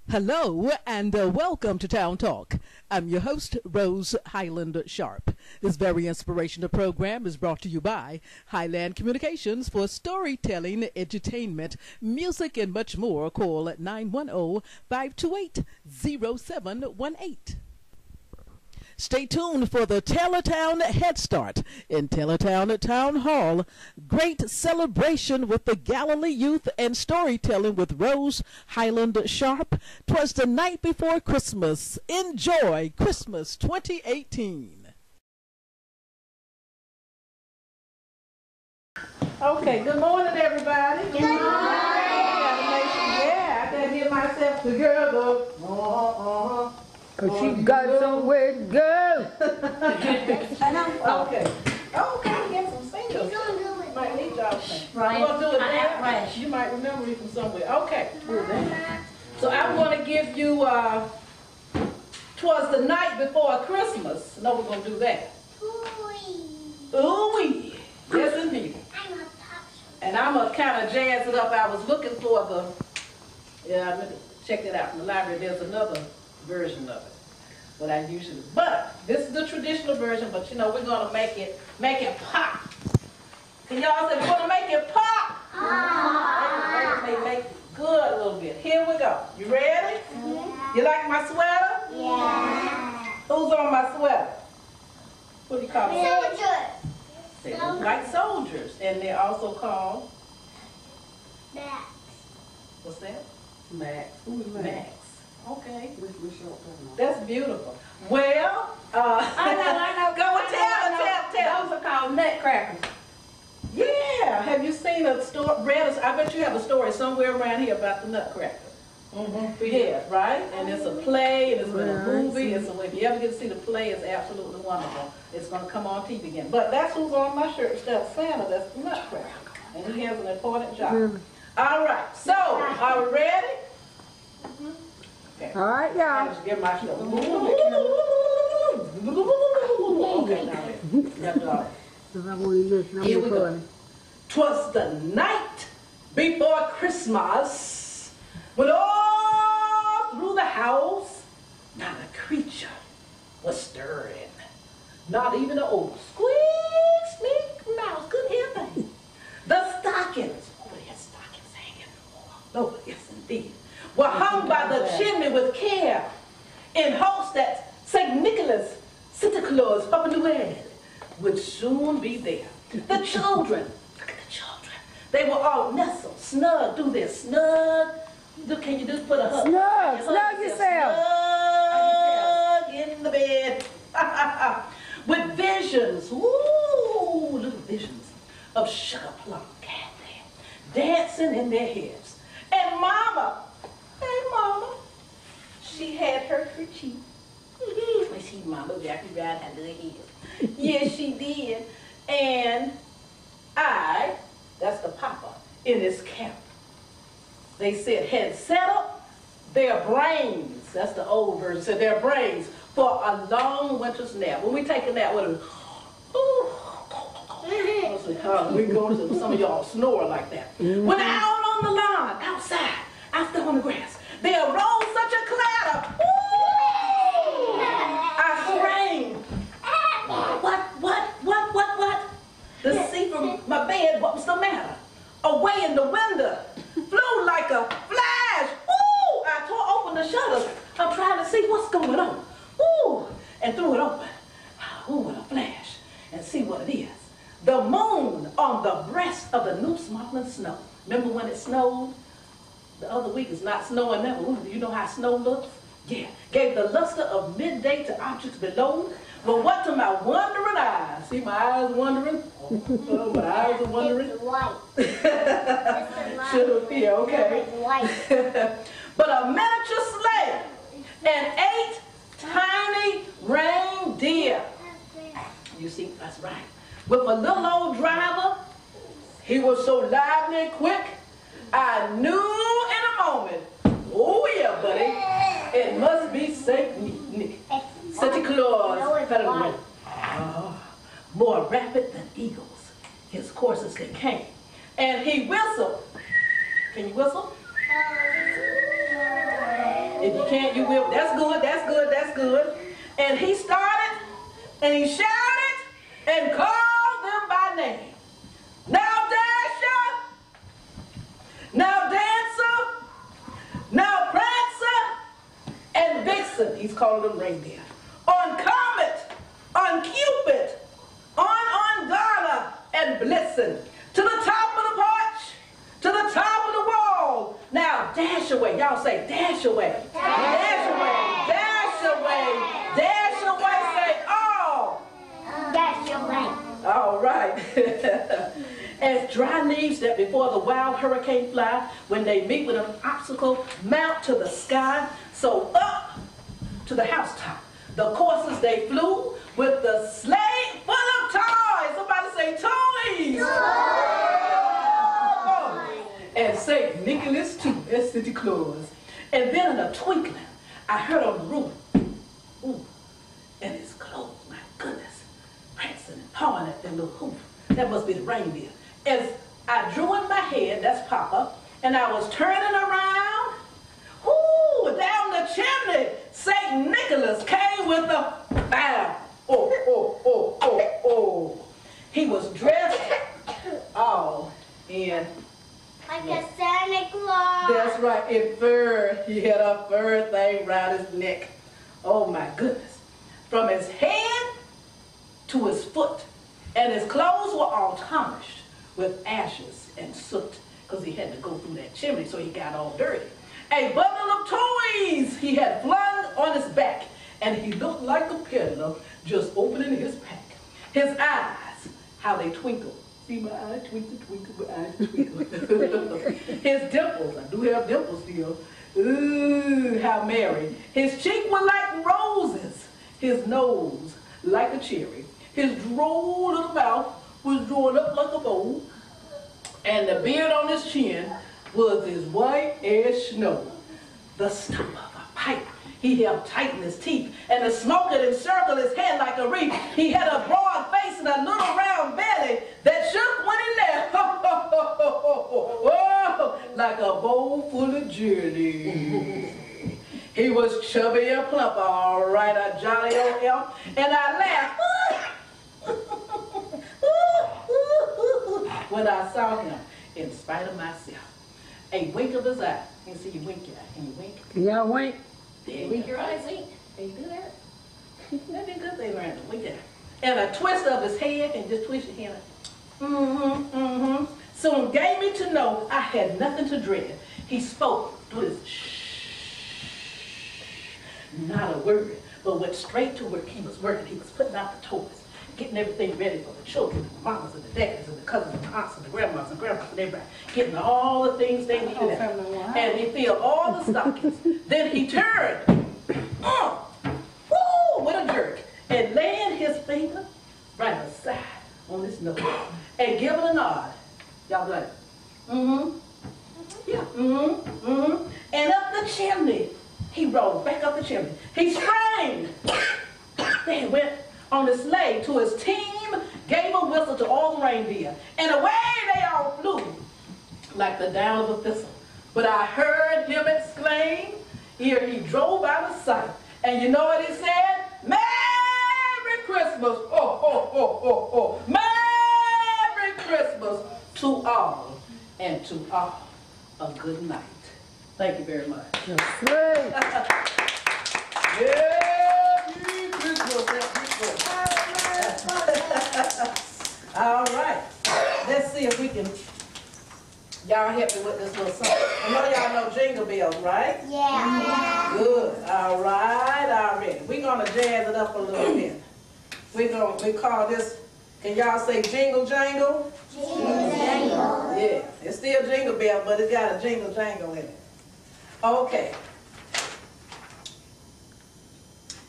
Hello and welcome to Town Talk. I'm your host, Rose Highland-Sharpe. This very inspirational program is brought to you by Highland Communications for storytelling, edutainment, music, and much more. Call at 910-528-0718. Stay tuned for the Taylortown Head Start in Taylortown Town Hall. Great celebration with the Galilee youth and storytelling with Rose Highland-Sharpe. 'Twas the night before Christmas. Enjoy Christmas 2018. Okay, good morning, everybody. Good morning. Yeah, I gotta get myself together. Cause she got somewhere to go. Okay. Okay, get some singles. Might need y'all sing. Right. We're gonna do it now. Right. You might remember it from somewhere. Okay. So I'm gonna give you "Twas the Night Before Christmas." No, we're gonna do that. Ooh-wee. Yes, indeed. And I'm gonna kind of jazz it up. I was looking for I meant to check it out from the library. There's another version of it, but this is the traditional version, but you know, we're gonna make it pop. Can y'all say we're gonna make it pop? Make it good a little bit. Here we go. You ready? Yeah. You like my sweater? Yeah. Who's on my sweater? What do you call them? Soldiers. They look like soldiers, and they're also called Max. what's that? Max. Who's Max. Okay. We short term. That's beautiful. Well, I know. Go and tell. Those are called nutcrackers. Yeah. Have you seen a story? I bet you have a story somewhere around here about the Nutcracker. Mm-hmm. Yeah, right? And it's a play, and it's been a movie. And so if you ever get to see the play, it's absolutely wonderful. It's going to come on TV again. But that's who's on my shirt. That's Santa. That's the Nutcracker. And he has an important job. All right. So, are we ready? Okay. All right, I y'all. just get my show. Okay, now here we go. 'Twas the night before Christmas, when all through the house not a creature was stirring, not even an old squeak mouse could hear things. The stockings, they had stockings hanging all over, yes indeed, were hung by the chimney with care, in hopes that St. Nicholas, Santa Claus, Papa Noel, would soon be there. The children, look at the children, they were all nestled, snug, do this, snug. Can you just put a hug? Snug yourself. Snug in the bed. With visions, little visions of sugar plum candy dancing in their heads. And Mama, she had her kerchief. I see Mama Jackie right under her head. Yes, she did. And that's the Papa, in his camp, they said, had set up their brains, that's the old version, said their brains for a long winter's nap. When we take a nap, what we go to some of y'all snore like that. When out on the lawn, outside, out there on the grass, there arose such a clatter. I screamed. What? To see from my bed what was the matter. Away in the window, flew like a flash. Ooh! I tore open the shutters. I'm trying to see what's going on. Ooh! And threw it open. Ooh, what a flash. And see what it is. The moon on the breast of the new smuggling snow. Remember when it snowed? The other week it's not snowing now. Ooh, do you know how snow looks? Yeah. Gave the luster of midday to objects below. But what to my wondering eyes? See my eyes wondering? Oh, my eyes are wondering. It's white. Should appear, okay. It's white. But a miniature sleigh and 8 tiny reindeer. You see, that's right. With a little old driver, he was so lively and quick, I knew in a moment, oh yeah, buddy, it must be St. Nick. Santa Claus. More rapid than eagles, his courses they came. And he whistled. Can you whistle? If you can't, you will. That's good, that's good, that's good. And he started, and he shouted, and called them by name. Now Dasher, now Dancer, now Prancer, and Vixen. He's calling them reindeer. On Comet, on Cupid, on Garner, and Blitzen. To the top of the porch, to the top of the wall. Now dash away. Y'all say dash away. Dash away. Dash away. Dash away. Say all. Dash away. All right. As dry leaves that before the wild hurricane fly, when they meet with an obstacle, mount to the sky, so up to the housetop. The coursers they flew with the sleigh full of toys. Somebody say toys. And St. Nicholas too, as Santa Claus. And then in a twinkling, I heard on the roof, ooh, and his clothes, my goodness, prancing and pawing at their little hoof. That must be the reindeer. As I drew in my head, that's Papa, and I was turning around, ooh, down the chimney, St. Nicholas came with a bam. Oh. He was dressed all in like a Santa Claus. That's right, in fur. He had a fur thing around his neck. Oh my goodness. From his head to his foot. And his clothes were all tarnished with ashes and soot, because he had to go through that chimney, so he got all dirty. A bundle of toys he had flung on his back, and he looked like a peddler just opening his pack. His eyes, how they twinkled. See my eyes twinkle, twinkle, my eyes twinkle. His dimples, I do have dimples still. Ooh, how merry. His cheek was like roses. His nose like a cherry. His droll little mouth was drawn up like a bow. And the beard on his chin was as white as snow. The stump of a pipe he held tight in his teeth, and the smoke had encircled his head like a wreath. He had a broad face and a little round belly that shook when he laughed. Oh, like a bowl full of jelly. He was chubby and plump, all right, a jolly old elf, and I laughed when I saw him, in spite of myself. A wink of his eye. Can you see you wink your eye? Can you wink? Can y'all wink? Wink your eyes, wink. Can you do that? That'd be a good thing, Miranda. Wink your eye. And a twist of his head, and just twist your hand. Soon gave me to know I had nothing to dread. He spoke through his not a word, but went straight to work. He was working. He was putting out the toys, getting everything ready for the children, the mamas and the daddies and the cousins and the aunts and the grandmas and grandpas and everybody, getting all the things they needed. And he filled all the stockings. Then he turned, with a jerk, and laying his finger right aside on his nose, and giving a nod. Y'all got it? Yeah. And up the chimney. He rolled back up the chimney. He sprang. Then went on his sleigh to his team, gave a whistle to all the reindeer, and away they all flew like the down of a thistle. But I heard him exclaim, ere he drove out of sight. And you know what he said? Merry Christmas! Oh. Merry Christmas to all, and to all a good night. Thank you very much. That's great. Merry Christmas. All right. Let's see if we can, y'all help me with this little song. I know y'all know Jingle Bells, right? Yeah. Good. All right. All right. We're going to jazz it up a little bit. We call this, can y'all say jingle jangle? Jingle jangle. Yeah. It's still Jingle Bell, but it's got a jingle jangle in it. Okay.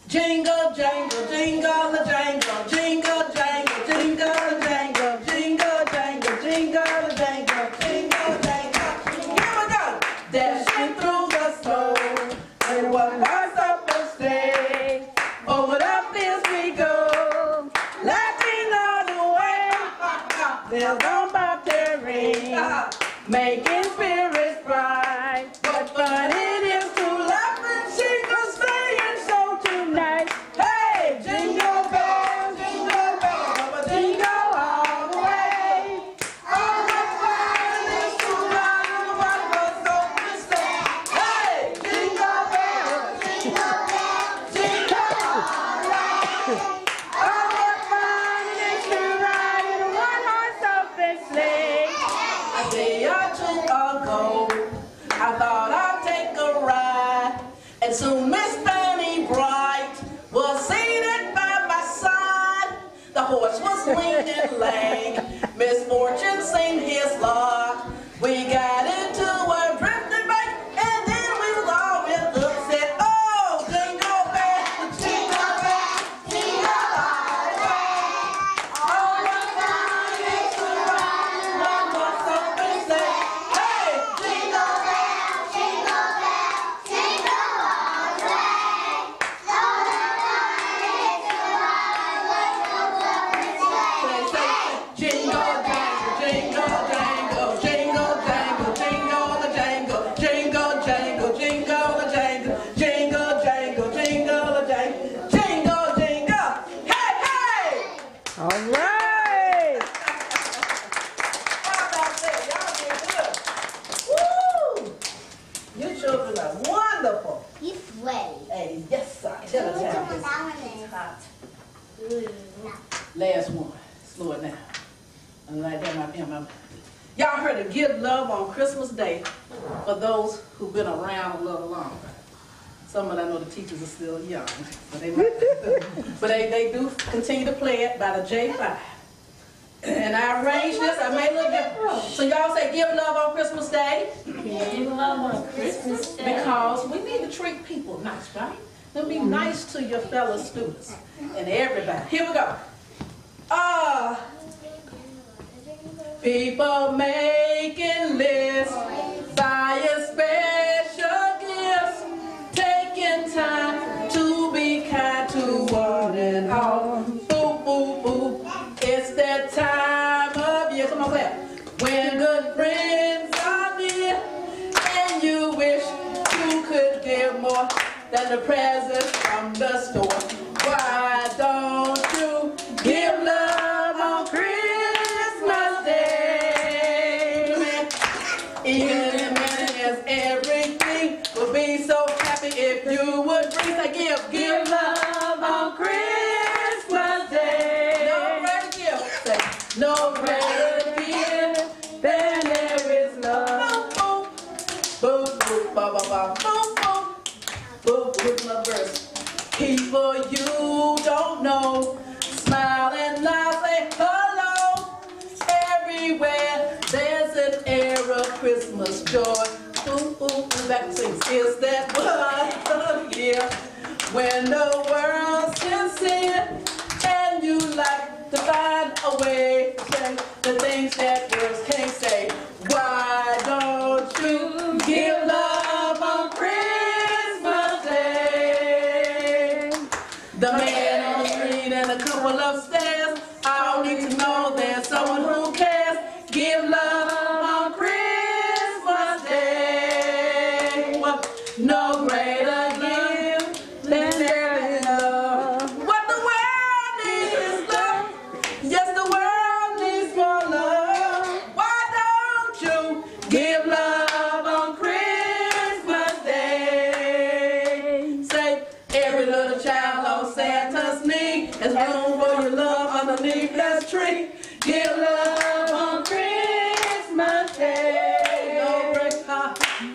Jingle, jangle, jingle, jangle, jingle, jangle, jingle, jangle, jingle, jangle, jingle, jangle, jingle, jangle. Here we go. Dashing through the snow, and what lies up the sleigh. Over the fields we go, laughing all the way. Bells on bobtail ring, making spirits bright. What fun it is to laugh and soon Miss Fanny Bright was seated by my side. The horse was lean and lank. Misfortune seemed his lot. We got into a drifting bank, and then we was all real upset. Oh, jingle bells, jingle bells, jingle all the way. All the fun is to ride, one more open sleigh. Hey, jingle bells, Jingle bells, jingle all the way. All the fun is to ride, one more open sleigh. jingle jangle, jingle jangle, jingle jangle, jingle the jangle, jingle jangle, jingle the jangle, jingle jangle, jingle the jangle, jingle jingle. Hey, hey! All right. How about that? Y'all did good. Woo! You children are wonderful. He's sweaty. Hey, yes, sir. Taylortown is hot. Last one. Slow it down. And like that, y'all heard of give love on Christmas Day for those who've been around a little longer. Some of them, I know the teachers are still young, but they do continue to play it by the J5. And I arranged this, I made a little different. So y'all say give love on Christmas Day? Give love on Christmas Day. Because we need to treat people nice, right? Then be nice to your fellow students and everybody. Here we go. People making lists, buying special gifts, taking time to be kind to one and all. Boop, boop, boop. It's that time of year. Come on, clap. When good friends are near, and you wish you could give more than the presents from the store. Why don't you give love on Christmas Day? Even in as everything would be so happy if you would bring a gift. Give love on Christmas Day. No greater gift. Say, no greater gift than there is love. Boom, boom, boom, ba ba ba, boom, boom, boom, boom, love verse. People you don't know, smile and laugh, say hello. Everywhere there's an air of Christmas joy. Ooh, ooh, ooh, back to sing. Is that one year when the world's sincere and you like to find a way to say the things that words can't say? Why don't you give love on Christmas Day? The man on the street and a couple upstairs, I don't need to know there's someone who cares. Give love on Christmas Day. No greater gift than there is love. What the world needs is love. Yes, the world needs more love. Why don't you give love on Christmas Day? Say, every little child on Santa's knee has room for your love underneath that tree. Give love on Christmas Day.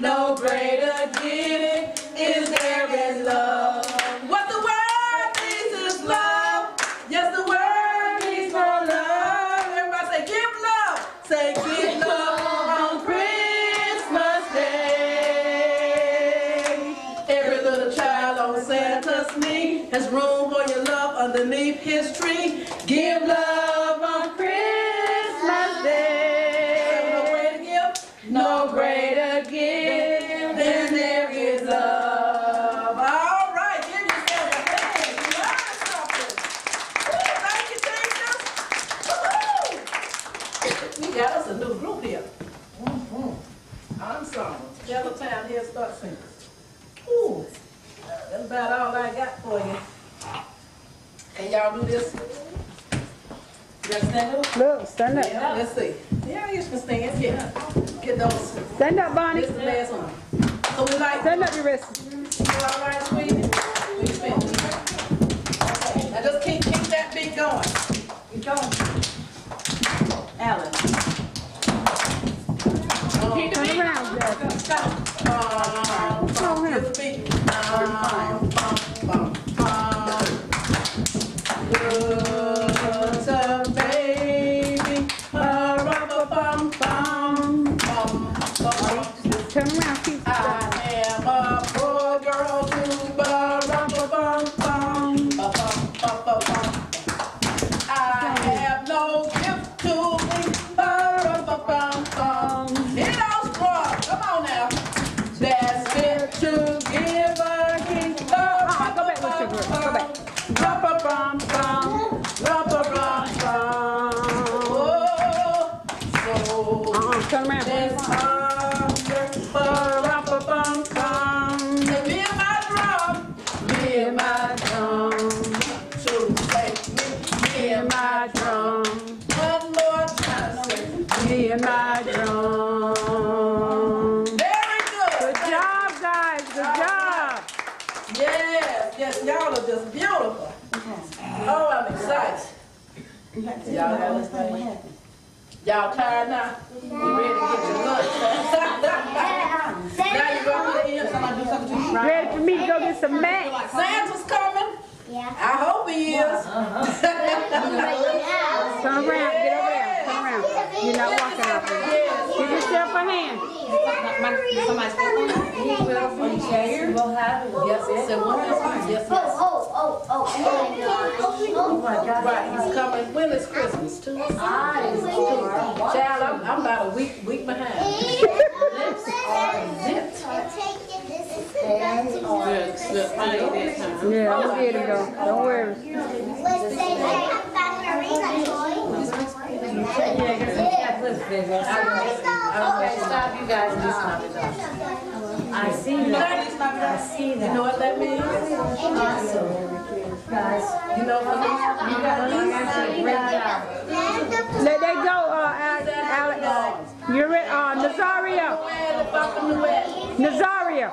No greater gift is there in love. What the world needs is love. Yes, the world needs more love. Everybody say, give love. Say, give love on Christmas Day. Every little child on Santa's knee has room for your love underneath his tree. Give love on Christmas Day. No greater gift. No greater gift than there is love. All right, give yourself a hand. You learned something. Woo, thank you, teachers. We got us a new group here. Ensemble. Taylortown here start singing. Ooh, that's about all I got for you. Can y'all do this? You guys stand up? Look, stand up. Yeah, let's see. Yeah, you can stand. Yeah. Get those. Stand up, Bonnie. This is the last one. So we like. Stand up your wrist. You all right, sweetie? We spin. Okay. Now just keep that beat going. Keep going. Alan. Turn around, Jack. Stop. Come on, Here's the beat. Bum, bum, bum, bum. What's up, baby? Bum, bum, bum, bum. Turn around, keep I am a poor girl too, bum, bum, bum. I have no gift to be, bum. Hit those drums, come on now. That's fit to give a king. Go back with your girl. Go back. Turn around. There's hunger, me and my drum, me and my drum, to take me and my drum. One more time, Me and my drum. very good. Good job, guys. Good job. Yes, y'all are just beautiful. Oh, I'm excited. Y'all have this thing. Y'all tired now? You ready to get your lunch? Now you go to the end. Somebody do something to you. Ready for me to go get some mac? Santa's coming. Yeah. I hope he is. Turn around. Get over there. Turn around. You're not walking out there. Give yourself a hand. Somebody's he will from here. We'll have it. Yes, yes. So what is yes, yes. Oh my God. Right, he's coming. When is Christmas? Tuesday? Child, I'm about a week behind. Lips are zipped. Yeah, I'm scared to go. Don't worry. Let's say I'm back in arena toy. Okay, stop you guys and just stop it. I see that. I see You that. know what that means? Guys, You know what that means? you got a great job. Let that go, Alex. You're Nazario. Nazario.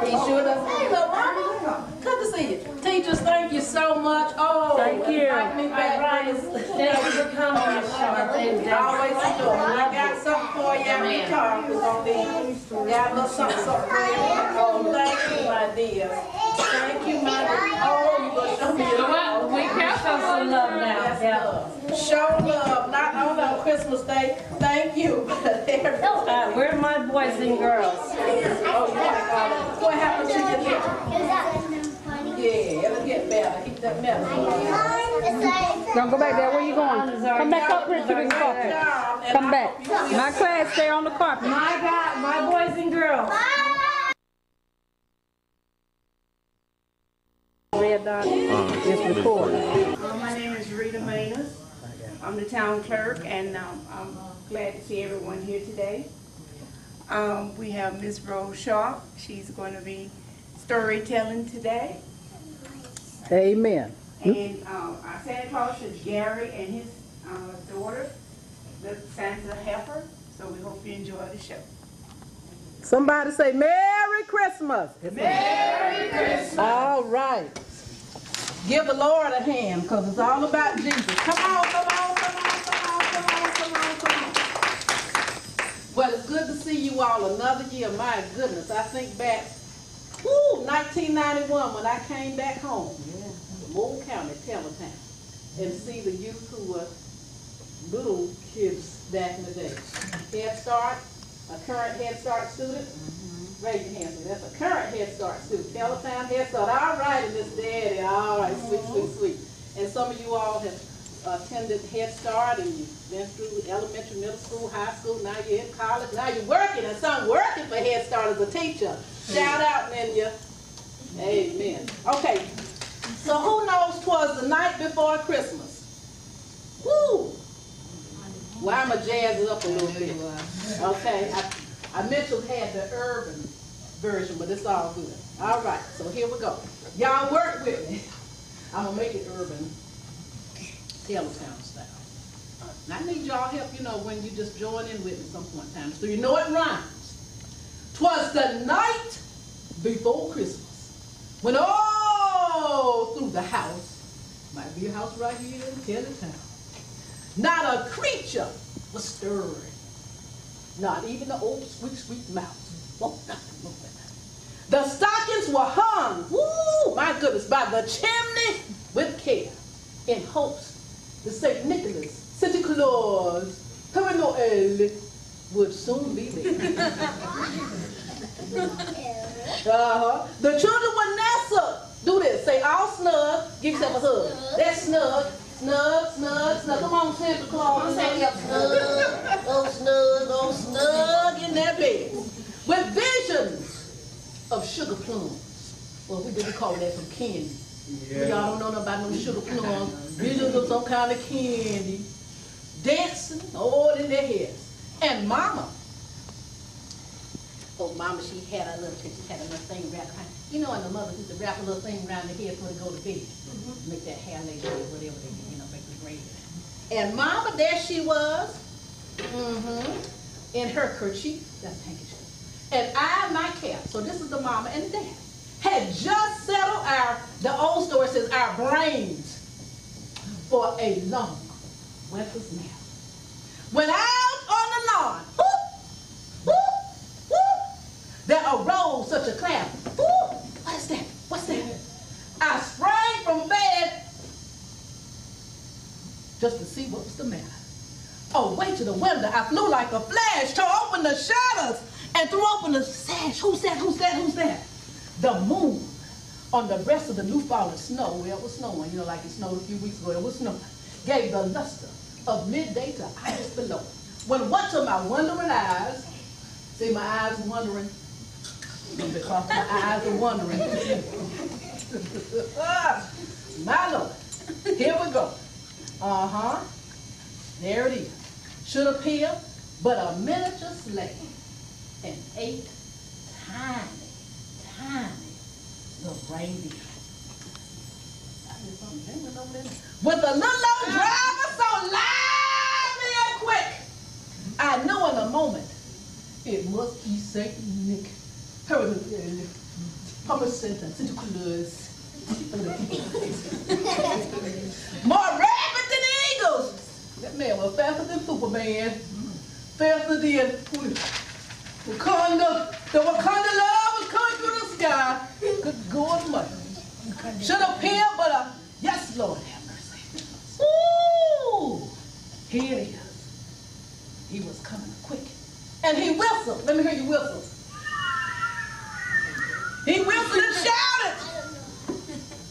He sure does. Hey, look, Mama. Good to see you. Teachers, thank you so much. Oh, Thank you. invite me back, please. Thank you for coming, Miss Sharp. Always do. I got something for you in the car. We're going to need. Got a little something for you. Oh, thank you, my dear. Thank you, my dear. Oh, you're going to show me your love. We can show some love now. Yes, Yeah. love. Show love, not only on Christmas Day. Thank you, but every time. Where are my boys and girls? Oh, yeah. What happened to your lip? Yeah, it'll get better. Keep that metal. Don't go back there. Where you going? Come back up here to this carpet. Come back. My class, stay on the carpet. My God, my boys and girls. Red dot. It's recording. My name is Rita Maynard. I'm the town clerk, and I'm glad to see everyone here today. We have Miss Rose Sharpe. She's going to be storytelling today. Amen. And our Santa Claus is Gary and his daughter, the Santa Heifer. So we hope you enjoy the show. Somebody say Merry Christmas. Merry Christmas! All right. Give the Lord a hand, because it's all about Jesus. Come on, come on, come on, come on, come on, come on, come on. Well, it's good to see you all another year. My goodness, I think back, 1991, when I came back home to Moore County, Taylortown, and see the youth who were little kids back in the day. Head Start, a current Head Start student. Raise your hands. That's a current Head Start student. Taylortown Head Start. All right, and Miss Daddy. All right, sweet, sweet, sweet. And some of you all have attended Head Start, and you've been through elementary, middle school, high school. Now you're in college. Now you're working, and some working for Head Start as a teacher. Shout out, Ninya. Amen. Okay. So who knows 'twas the night before Christmas? Woo! Well, I'm going to jazz it up a little bit. Okay. I mentioned had the urban version, but it's all good. All right, so here we go. Y'all work with me. I'm going to make it urban, Taylortown style. Now, I need y'all help, when you just join in with me some point in time. So you know it rhymes. 'Twas the night before Christmas, when all through the house, might be a house right here in Taylortown, not a creature was stirring. Not even the old sweet, sweet mouse. Oh, nothing moving. The stockings were hung, woo, my goodness, by the chimney with care, in hopes that St. Nicholas, Santa Claus, Père Noël would soon be there. The children would nestle. Do this. Say all snug. Give yourself a hug. That's snug. Snug, snug, snug. Come on, Santa Claus. Say up snug. Oh, snug in that bed. With visions of sugar plums. Well, we didn't call that some candy. Yeah. Y'all don't know nothing about no sugar plums. Visions of some kind of candy. Dancing all in their heads. And Mama. Oh, Mama, she had a little picture, had a little thing wrapped around. You know, and the mothers used to wrap a little thing around their head before they go to bed. Make that hair later or whatever they do, you know, make the gravy. And Mama, there she was. In her kerchief, that's handkerchief. And I, my cap, so this is the Mama and the Dad, had just settled the old story says, our brains for a long winter's nap. When out on the lawn, whoop, whoop, whoop, there arose such a clap. Whoop, what is that? What's that? I sprang from bed just to see what was the matter. Away to the window, I flew like a flash, tore open the shutters, and threw open the sash. Who's that? Who's that? Who's that? The moon on the breast of the new fallen snow, where it was snowing, you know, like it snowed a few weeks ago, it was snowing, gave the luster of midday to eyes below. When what to my wondering eyes, see my eyes wondering, because my eyes are wondering. My Lord, here we go. There it is. Should appear but a miniature sleigh and 8 tiny little reindeer. With a little old driver so lively and quick, I knew in a moment it must be St. Nick. Papa Santa, Santa Claus. More rapid than eagles. That man was faster than Superman. Faster than Wakanda. The Wakanda love was coming through the sky. Good God Almighty. Should appear, but yes, Lord, have mercy. Ooh, here it is. He was coming quick. And he whistled. Let me hear you whistle. He whistled and shouted.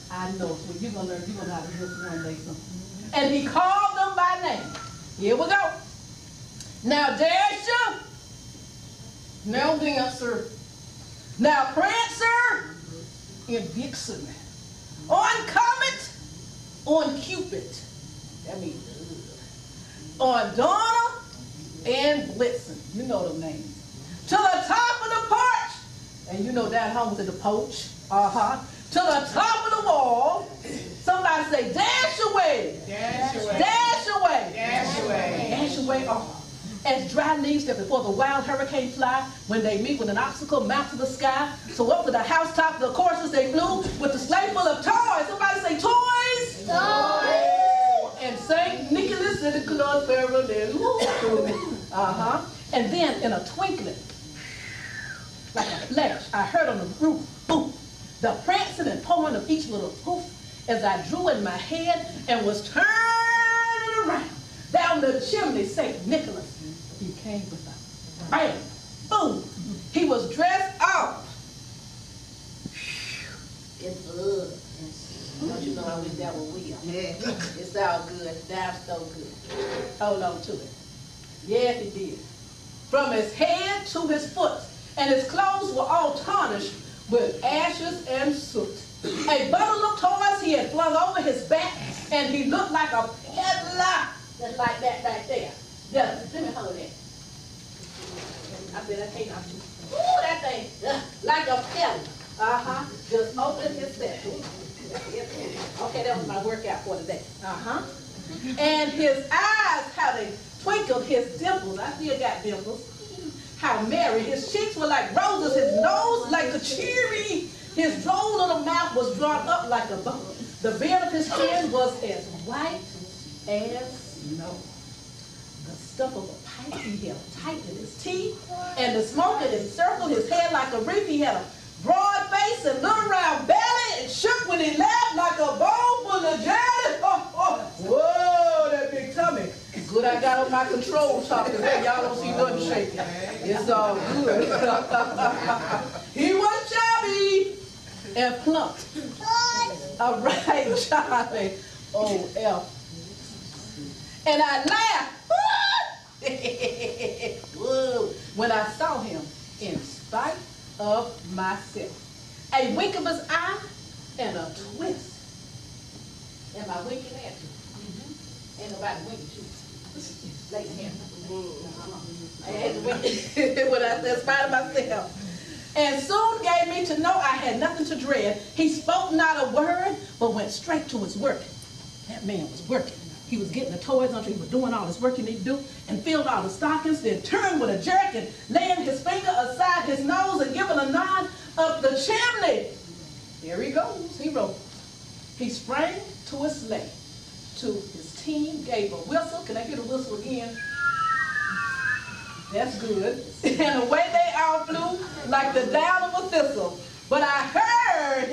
I know, so you're going to learn, you're going to know how to whistle one day. And he called them by name. Here we go. Now, Dasher. Now, Dancer. Now, Prancer. And Vixen. On Comet. On Cupid. That means on Donna and Blitzen. You know them names. To the top of the porch. And you know that home was at the porch. To the top of the wall. Somebody say, dash away. Dash away. Dash away. Dash away. Dash away. As dry leaves that before the wild hurricane fly, when they meet with an obstacle, mount to the sky. So up to the housetop, the coursers they flew with the sleigh full of toys. Somebody say toys. Toys. And St. Nicholas and the Claus Pharaoh. And then in a twinkling, like a flash, I heard on the roof, boom, the prancing and pulling of each little hoof as I drew in my head and was turning around. Down the chimney, St. Nicholas. He came with a bam, boom. He was dressed up in blood. Don't you know I wish that were real? Yeah. It's all good. That's so good. Hold on to it. Yes, it did. From his head to his foot. And his clothes were all tarnished with ashes and soot. A bundle of toys he had flung over his back, and he looked like a peddler. Just like that right there. Yeah, let me hold that. I said I can't knock you. Ooh, that thing, like a peddler. Just open his set. Okay, that was my workout for today. And his eyes, how they twinkled, his dimples. I still got dimples. How merry. His cheeks were like roses, his nose like a cherry. His droll little mouth was drawn up like a bow. The beard of his chin was as white as snow. The stuff of a pipe he held tight in his teeth, and the smoke had encircled his head like a wreath. He had a broad face and little round belly, and shook when he laughed like a bowl full of jelly. Oh, oh, whoa, that big tummy. Good I got on my control top today. Y'all don't see nothing shaking. It's all good. He was chubby and plump. All right, Charlie. Oh, F. And I laughed when I saw him in spite of myself. A wink of his eye and a twist. Am I winking at you? Ain't nobody winking at you. Lay your hand. I had to wink when I said in spite of myself. And soon gave me to know I had nothing to dread. He spoke not a word, but went straight to his work. That man was working. He was getting the toys until he was doing all his work he needed to do, and filled all the stockings, then turned with a jerk and laying his finger aside his nose and giving a nod up the chimney. There he goes, he wrote. He sprang to his sleigh, to his team, gave a whistle. Can I hear the whistle again? That's good. And away they all flew like the down of a thistle. But I heard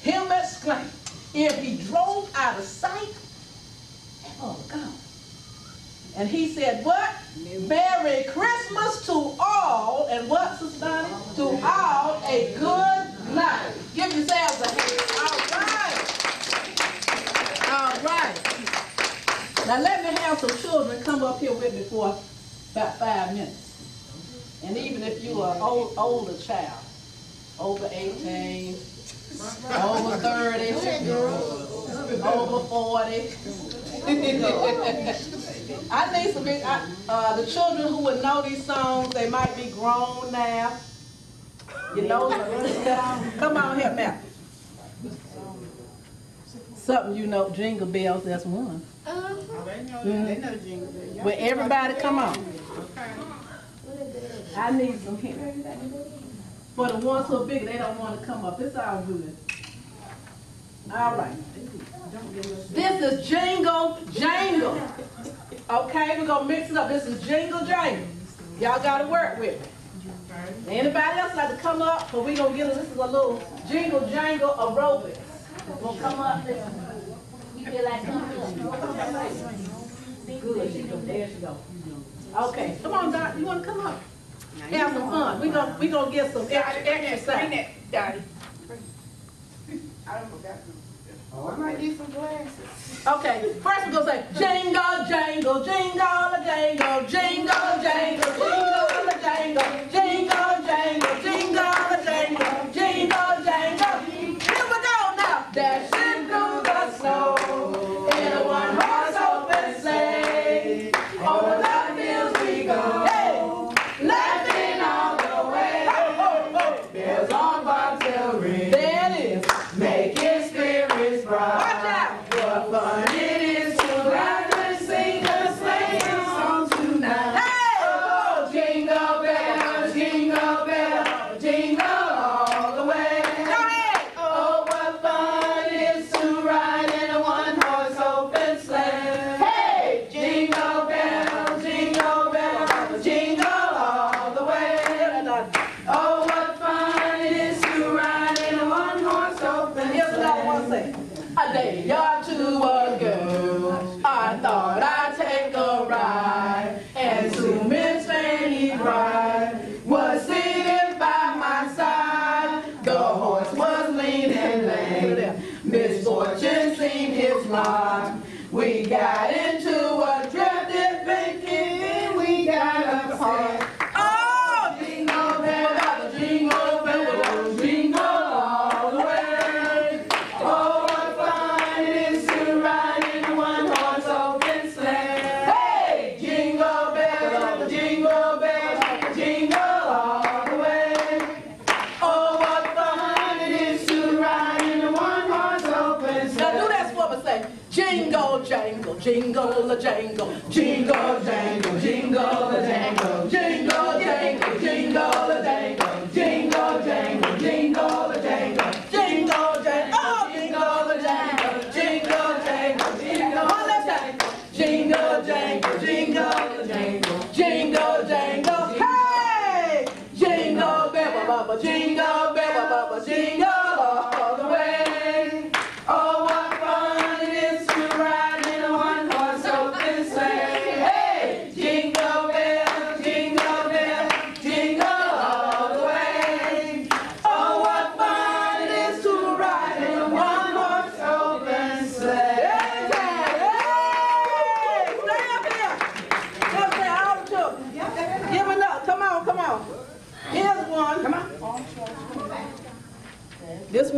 him exclaim, if he drove out of sight, oh God. And he said, what? Merry Christmas to all, and what, Sister Donnie? To all a good night. Give yourselves a hand. All right. All right. Now let me have some children come up here with me for about 5 minutes. And even if you are an older child, over 18, over 30, over 40. I need some, the children who would know these songs, they might be grown now. You know, come on here, Matt. Something you know, Jingle Bells, that's one. They know Jingle Bells. Well, everybody come on. I need some here. For the ones who are big, they don't want to come up. It's all good. All right. This is Jingle Jangle. Okay, we're going to mix it up. This is Jingle Jangle. Y'all got to work with it. Anybody else like to come up? But we're going to get this is a little Jingle Jangle aerobics. We'll come up there. You feel like coming up? Good. There she go. Okay, come on, Doc. You want to come up? Have some fun. We gonna get some exercise. Daddy. I forgot. Oh, I might need some glasses. Okay, first we're gonna say jingle, jangle, jingle, jangle, jingle, jangle, jingle, jangle, jingle, jangle, jingle, jangle, jingle, jangle. Here we go now. Dashing through the snow in a one-horse open sleigh. Over the fields we go. Hey, laughing all the way. Bells on bobtail ring. There it is. Making spirits bright. Watch out. What fun it is to laugh and sing a sleighing song tonight. Hey! Oh, jingle bells, jingle bells, jingle all the way. Go ahead. Oh, what fun it is to ride in a one-horse open sleigh. Hey! Jingle bells, jingle bells, jingle all the way. Oh, what fun it is to ride in a one-horse open sleigh. Here's another one say. A day or two ago, I thought I'd take a ride, and to Miss Fanny Bride was sitting by my side. The horse was lean and lame, misfortune seemed his lot. We got into a drifted banking, we got upset. Oh, jingle bells, jingle bells, jingle all the way. Oh, what fun it is to ride in a one-horse open sleigh. Hey, jingle bells, jingle all the way. Oh, what fun it is to ride in a one-horse open sleigh. Now do that for me, say, jingle jangle, jingle a jangle, jingle jangle, jingle a jangle, jingle jangle, jingle a jangle, jingle jangle, jingle a jangle, jingle jangle, oh, jingle a jangle, jingle jangle, jingle. One last time. Jingle jangle, jingle jangle, jingle jangle. Hey, jingle bell, baba, jingle.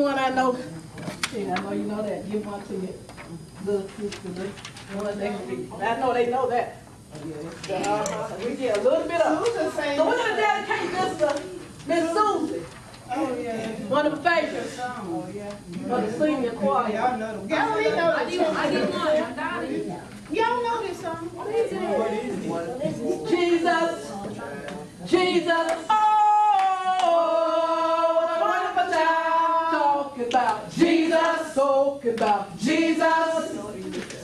one I know. Yeah, I know you know that. Give one to you. Look, one they can read. I know they know that. We get a little bit of. So we're gonna dedicate this to Miss Susie. Oh, yeah. One of the favorites. Oh, yeah. For the senior choir. Y'all know them. Galilee know this song. I did one. I got it. Y'all know this song. What is it? Jesus, Jesus, oh, what a wonderful child. Talking about Jesus, talking about Jesus.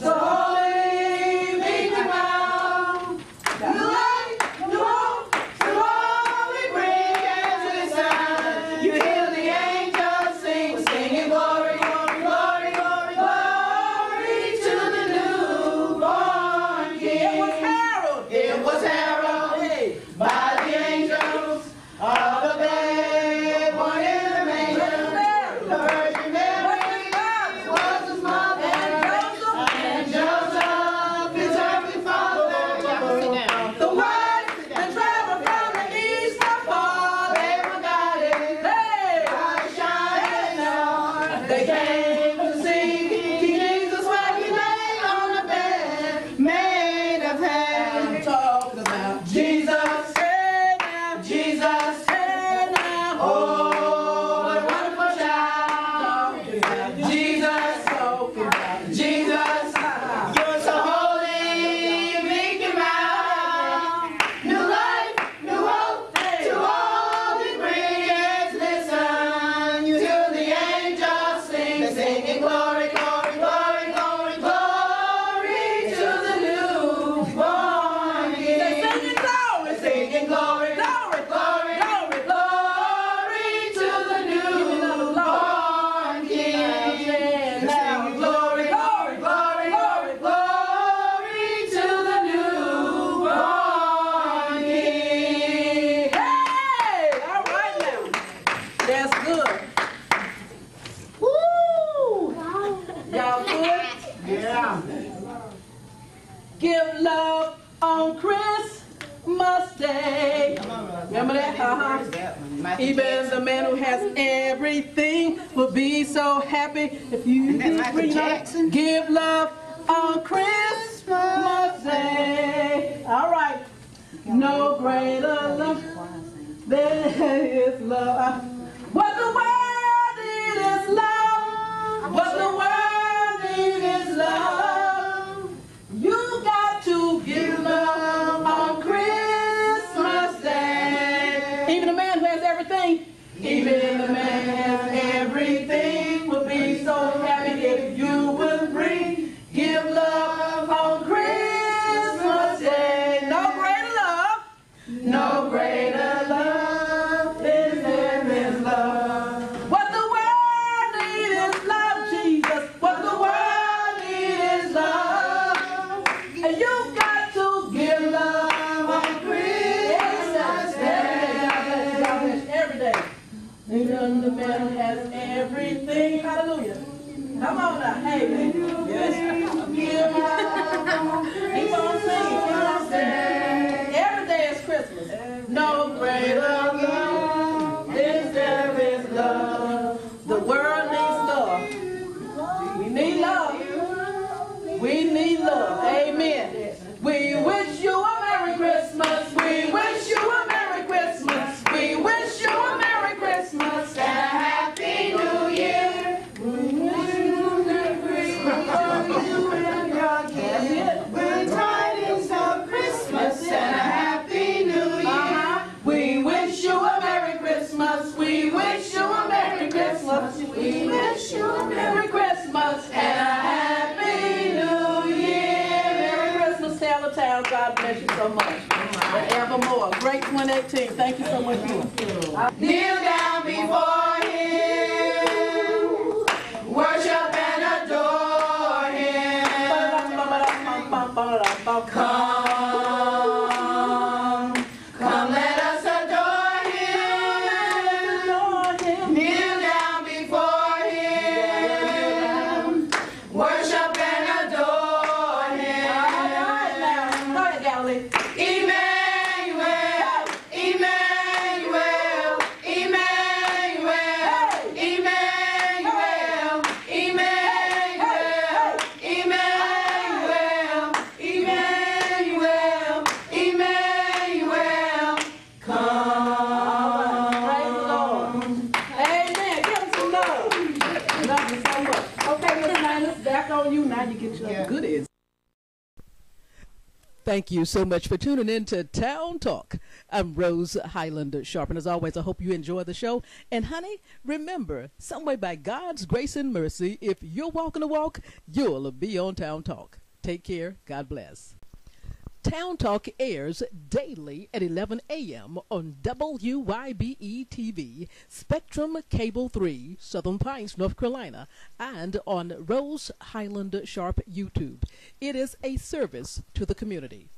So holy, make me bound. New life, new hope, new holy bring into the sun. You hear the angels sing, singing glory, glory, glory, glory, glory to the newborn King. It was heralded by the angels of the babe born in the manger. The Virgin Mary was his mother, and Joseph his earthly father. The wise that traveled from the east were far, they were guided by a shining star. They came to see King Jesus where he lay on the bed made of hay. Talk about Jesus, hey now, Jesus, hey now. Oh, what a wonderful child. Talking about Jesus, talking about Jesus. You're so holy, you make him out. New life, new hope, to all he brings. Listen, you hear the angels sing, singing glory, glory, glory, glory, glory to the newborn King. Singing glory, glory, glory, glory, glory to the newborn King. Singing glory, glory, glory, glory, glory to the newborn King. Hey, all right now. That's good. Woo! Y'all good? Yeah. Give love on Christmas Day. Remember that? Even the man who has everything will be so happy if you give love on Christmas Day. All right. No greater love than is love. What the world needs is love. What the world needs is love. You got to give love on Christmas Day. Even a man who has everything, even the man who has everything will be so happy if you would bring, give love on Christmas Day. No greater love, no greater love than there is love. What the world needs is love, Jesus. What the world needs is love. And you got to give love on Christmas Day. God bless you every day. Even the man who has everything. Hallelujah. Come on now. Hey, yes. Give love. Keep on singing. Keep on singing. Every day is Christmas. No greater love than there is love. The world needs love. We need love. We need love. Amen. We wish you a Merry Christmas. We wish you a Merry Christmas. We wish you a Merry Christmas and a Happy New Year. We wish you a Merry Christmas. Good tidings of Christmas and a Happy New Year. We wish you a Merry Christmas. We wish you a Merry Christmas. We wish you a Merry Christmas and a Happy New Year. Merry Christmas, Taylortown. God bless you so much. Forevermore. Great 2018. Thank you so much. Kneel down before Him. Worship and adore Him. Come, let us adore Him. Kneel down before Him. Worship and adore Him. Go ahead, Galilee. Emmanuel, Emmanuel, Emmanuel, Emmanuel. Thank you so much for tuning in to Town Talk. I'm Rose Highland-Sharpe, and as always, I hope you enjoy the show. And honey, remember, some way by God's grace and mercy, if you're walking the walk, you'll be on Town Talk. Take care. God bless. Town Talk airs daily at 11 a.m. on WYBE TV, Spectrum Cable 3, Southern Pines, North Carolina, and on Rose Highland-Sharpe YouTube. It is a service to the community.